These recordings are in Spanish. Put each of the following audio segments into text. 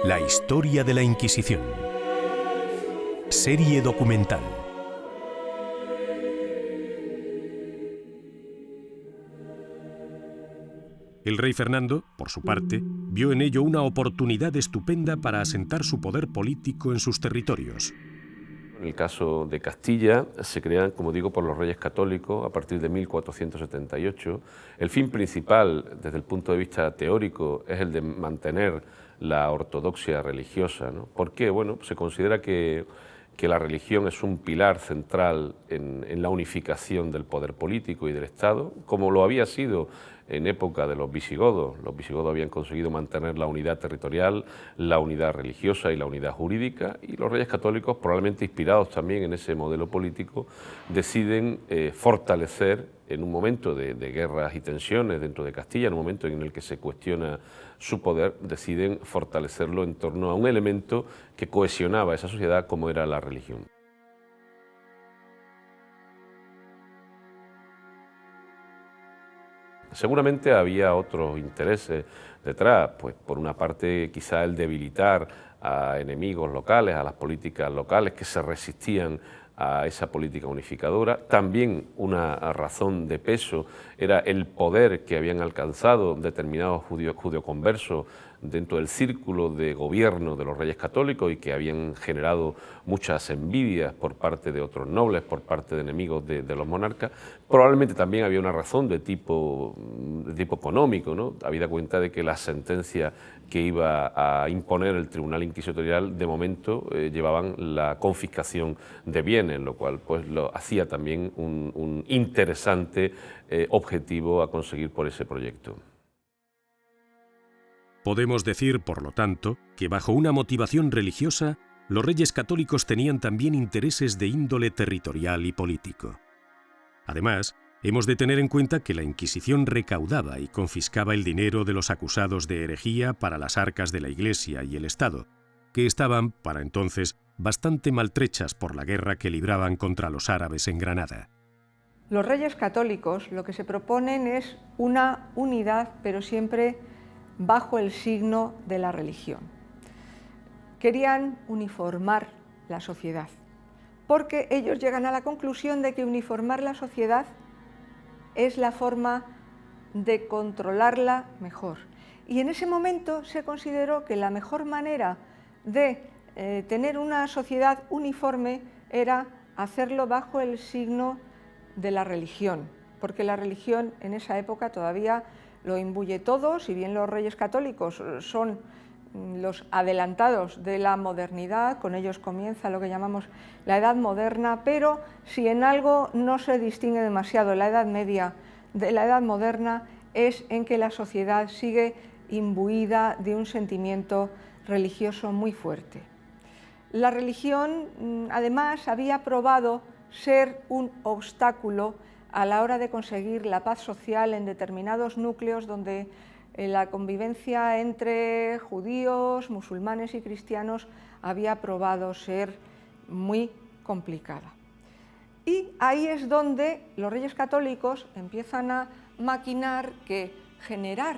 La historia de la Inquisición. Serie documental. El rey Fernando, por su parte, vio en ello una oportunidad estupenda para asentar su poder político en sus territorios. En el caso de Castilla se crean, como digo, por los reyes católicos a partir de 1478. El fin principal, desde el punto de vista teórico, es el de mantener la ortodoxia religiosa, ¿no? ¿Por qué? Bueno, se considera que la religión es un pilar central en la unificación del poder político y del Estado, como lo había sido en época de los visigodos. Los visigodos habían conseguido mantener la unidad territorial, la unidad religiosa y la unidad jurídica, y los reyes católicos, probablemente inspirados también en ese modelo político, deciden fortalecer en un momento de guerras y tensiones dentro de Castilla, en un momento en el que se cuestiona su poder, deciden fortalecerlo en torno a un elemento que cohesionaba esa sociedad como era la religión. Seguramente había otros intereses detrás, pues por una parte quizá el debilitar a enemigos locales, a las políticas locales que se resistían a esa política unificadora. También una razón de peso era el poder que habían alcanzado determinados judeoconversos dentro del círculo de gobierno de los reyes católicos y que habían generado muchas envidias por parte de otros nobles, por parte de enemigos de los monarcas. Probablemente también había una razón de tipo económico, ¿no? Habida cuenta de que la sentencia que iba a imponer el Tribunal Inquisitorial de momento llevaban la confiscación de bienes, lo cual pues lo hacía también un interesante objetivo a conseguir por ese proyecto. Podemos decir, por lo tanto, que bajo una motivación religiosa, los reyes católicos tenían también intereses de índole territorial y político. Además, hemos de tener en cuenta que la Inquisición recaudaba y confiscaba el dinero de los acusados de herejía para las arcas de la Iglesia y el Estado, que estaban, para entonces, bastante maltrechas por la guerra que libraban contra los árabes en Granada. Los reyes católicos lo que se proponen es una unidad, pero siempre bajo el signo de la religión. Querían uniformar la sociedad, porque ellos llegan a la conclusión de que uniformar la sociedad es la forma de controlarla mejor. Y en ese momento se consideró que la mejor manera de tener una sociedad uniforme era hacerlo bajo el signo de la religión, porque la religión en esa época todavía lo imbuye todo. Si bien los reyes católicos son los adelantados de la modernidad, con ellos comienza lo que llamamos la Edad Moderna, pero si en algo no se distingue demasiado la Edad Media de la Edad Moderna es en que la sociedad sigue imbuida de un sentimiento religioso muy fuerte. La religión, además, había probado ser un obstáculo a la hora de conseguir la paz social en determinados núcleos donde la convivencia entre judíos, musulmanes y cristianos había probado ser muy complicada. Y ahí es donde los reyes católicos empiezan a maquinar que generar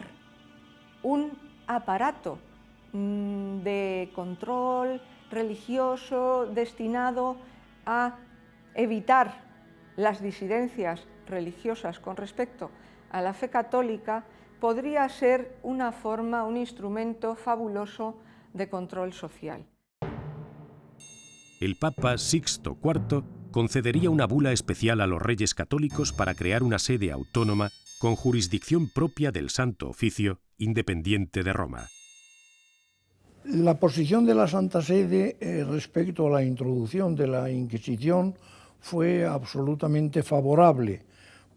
un aparato de control religioso destinado a evitar las disidencias religiosas con respecto a la fe católica podría ser una forma, un instrumento fabuloso de control social. El Papa Sixto IV concedería una bula especial a los reyes católicos para crear una sede autónoma con jurisdicción propia del Santo Oficio, independiente de Roma. La posición de la Santa Sede respecto a la introducción de la Inquisición fue absolutamente favorable,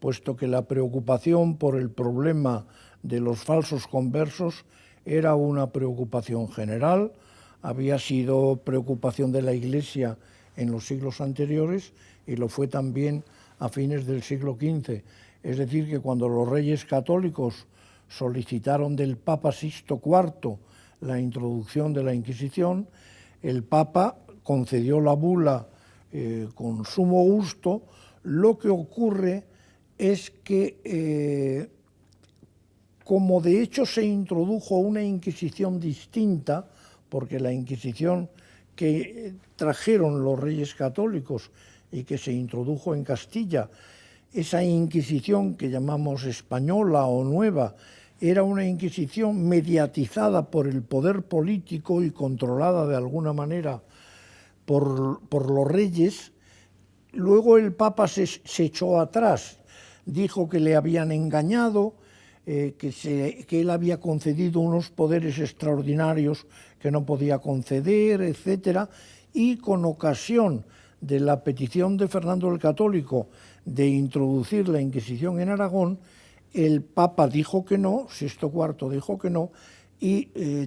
puesto que la preocupación por el problema de los falsos conversos era una preocupación general, había sido preocupación de la Iglesia en los siglos anteriores y lo fue también a fines del siglo XV. Es decir, que cuando los reyes católicos solicitaron del Papa Sixto IV la introducción de la Inquisición, el Papa concedió la bula con sumo gusto. Lo que ocurre es que, como de hecho se introdujo una Inquisición distinta, porque la Inquisición que trajeron los reyes católicos y que se introdujo en Castilla, esa Inquisición que llamamos española o nueva, era una Inquisición mediatizada por el poder político y controlada de alguna manera por los reyes. Luego el Papa se echó atrás, dijo que le habían engañado, que él había concedido unos poderes extraordinarios que no podía conceder, etc. Y con ocasión de la petición de Fernando el Católico de introducir la Inquisición en Aragón, el Papa dijo que no, Sixto IV dijo que no, y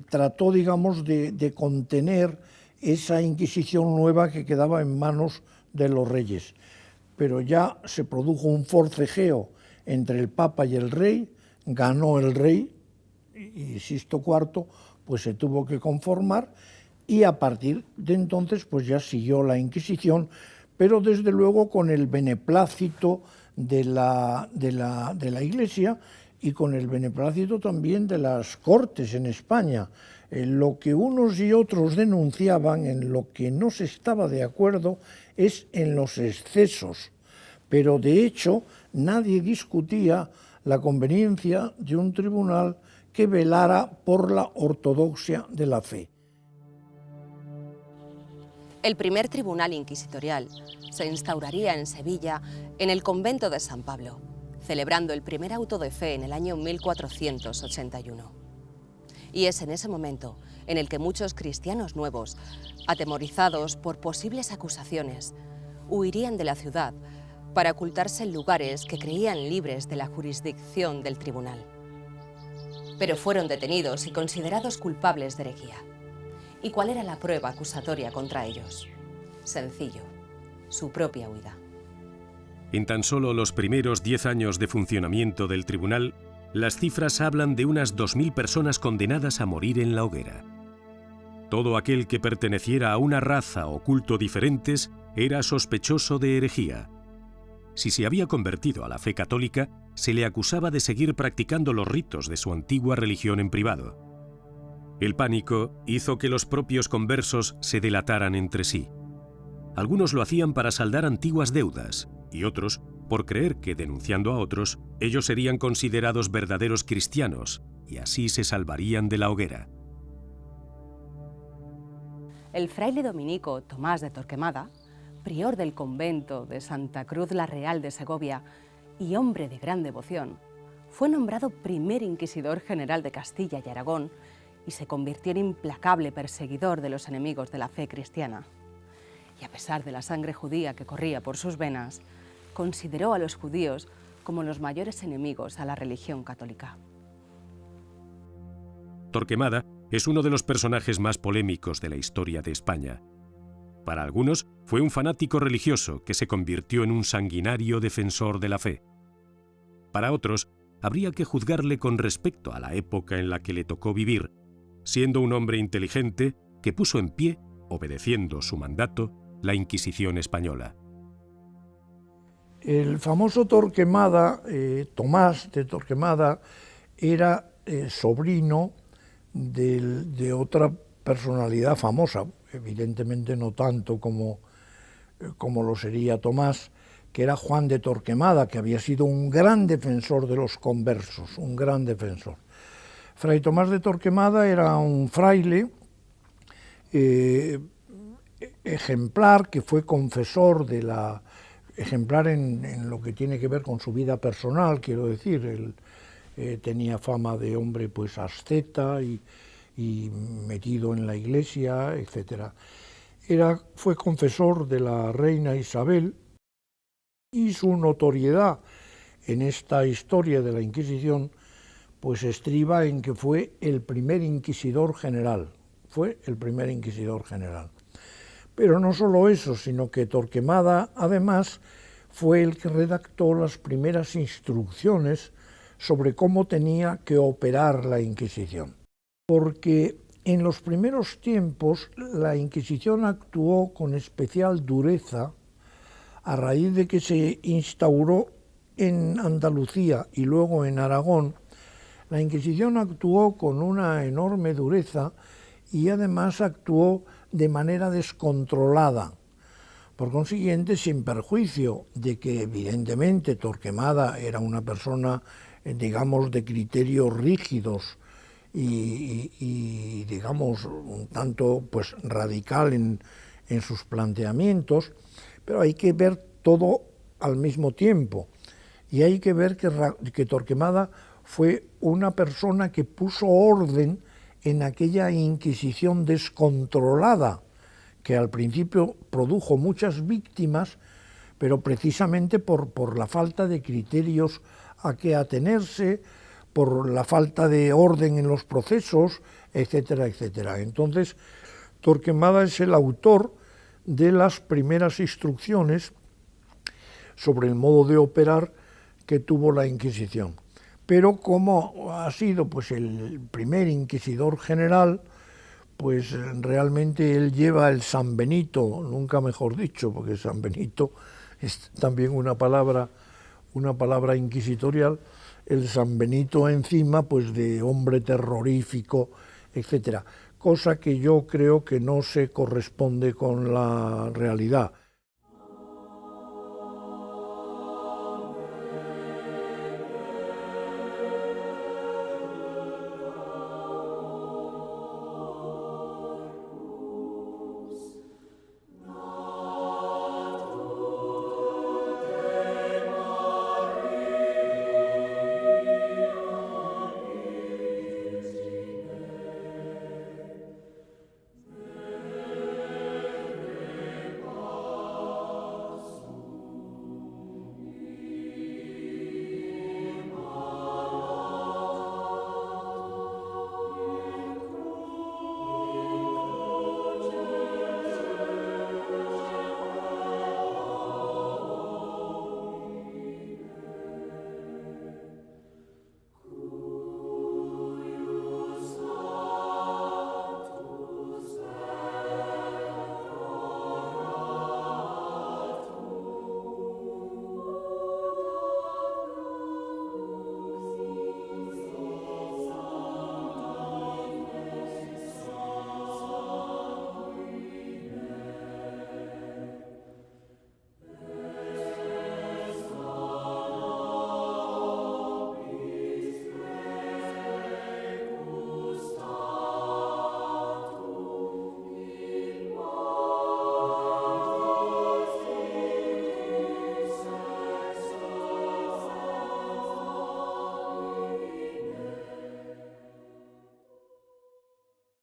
trató, digamos, de contener esa Inquisición nueva que quedaba en manos de los reyes. Pero ya se produjo un forcejeo entre el Papa y el rey, ganó el rey, y Sixto IV pues se tuvo que conformar, y a partir de entonces pues ya siguió la Inquisición, pero desde luego con el beneplácito de la Iglesia y con el beneplácito también de las Cortes en España. Lo que unos y otros denunciaban, en lo que no se estaba de acuerdo, es en los excesos, pero de hecho nadie discutía la conveniencia de un tribunal que velara por la ortodoxia de la fe. El primer tribunal inquisitorial se instauraría en Sevilla, en el convento de San Pablo, celebrando el primer auto de fe en el año 1481. Y es en ese momento en el que muchos cristianos nuevos, atemorizados por posibles acusaciones, huirían de la ciudad para ocultarse en lugares que creían libres de la jurisdicción del tribunal. Pero fueron detenidos y considerados culpables de herejía. ¿Y cuál era la prueba acusatoria contra ellos? Sencillo, su propia huida. En tan solo los primeros 10 años de funcionamiento del tribunal, las cifras hablan de unas 2000 personas condenadas a morir en la hoguera. Todo aquel que perteneciera a una raza o culto diferentes era sospechoso de herejía. Si se había convertido a la fe católica, se le acusaba de seguir practicando los ritos de su antigua religión en privado. El pánico hizo que los propios conversos se delataran entre sí. Algunos lo hacían para saldar antiguas deudas y otros por creer que, denunciando a otros, ellos serían considerados verdaderos cristianos y así se salvarían de la hoguera. El fraile dominico Tomás de Torquemada, prior del convento de Santa Cruz la Real de Segovia y hombre de gran devoción, fue nombrado primer inquisidor general de Castilla y Aragón y se convirtió en implacable perseguidor de los enemigos de la fe cristiana. Y a pesar de la sangre judía que corría por sus venas, consideró a los judíos como los mayores enemigos a la religión católica. Torquemada es uno de los personajes más polémicos de la historia de España. Para algunos, fue un fanático religioso que se convirtió en un sanguinario defensor de la fe. Para otros, habría que juzgarle con respecto a la época en la que le tocó vivir, siendo un hombre inteligente que puso en pie, obedeciendo su mandato, la Inquisición española. El famoso Torquemada, Tomás de Torquemada, era sobrino de otra personalidad famosa, evidentemente no tanto como lo sería Tomás, que era Juan de Torquemada, que había sido un gran defensor de los conversos, un gran defensor. Fray Tomás de Torquemada era un fraile ejemplar, que fue confesor de la... ejemplar en lo que tiene que ver con su vida personal, quiero decir, él tenía fama de hombre pues asceta y metido en la iglesia, etc. Fue confesor de la reina Isabel, y su notoriedad en esta historia de la Inquisición pues estriba en que fue el primer inquisidor general, Pero no solo eso, sino que Torquemada además fue el que redactó las primeras instrucciones sobre cómo tenía que operar la Inquisición. Porque en los primeros tiempos la Inquisición actuó con especial dureza a raíz de que se instauró en Andalucía y luego en Aragón. La Inquisición actuó con una enorme dureza y además actuó de manera descontrolada. Por consiguiente, sin perjuicio de que evidentemente Torquemada era una persona, digamos, de criterios rígidos y digamos, un tanto pues radical en sus planteamientos, pero hay que ver todo al mismo tiempo. Y hay que ver que Torquemada fue una persona que puso orden en aquella Inquisición descontrolada, que al principio produjo muchas víctimas, pero precisamente por la falta de criterios a que atenerse, por la falta de orden en los procesos, etcétera, etcétera. Entonces, Torquemada es el autor de las primeras instrucciones sobre el modo de operar que tuvo la Inquisición. Pero como ha sido pues el primer inquisidor general, pues realmente él lleva el San Benito, nunca mejor dicho, porque San Benito es también una palabra inquisitorial, el San Benito encima pues de hombre terrorífico, etcétera, cosa que yo creo que no se corresponde con la realidad.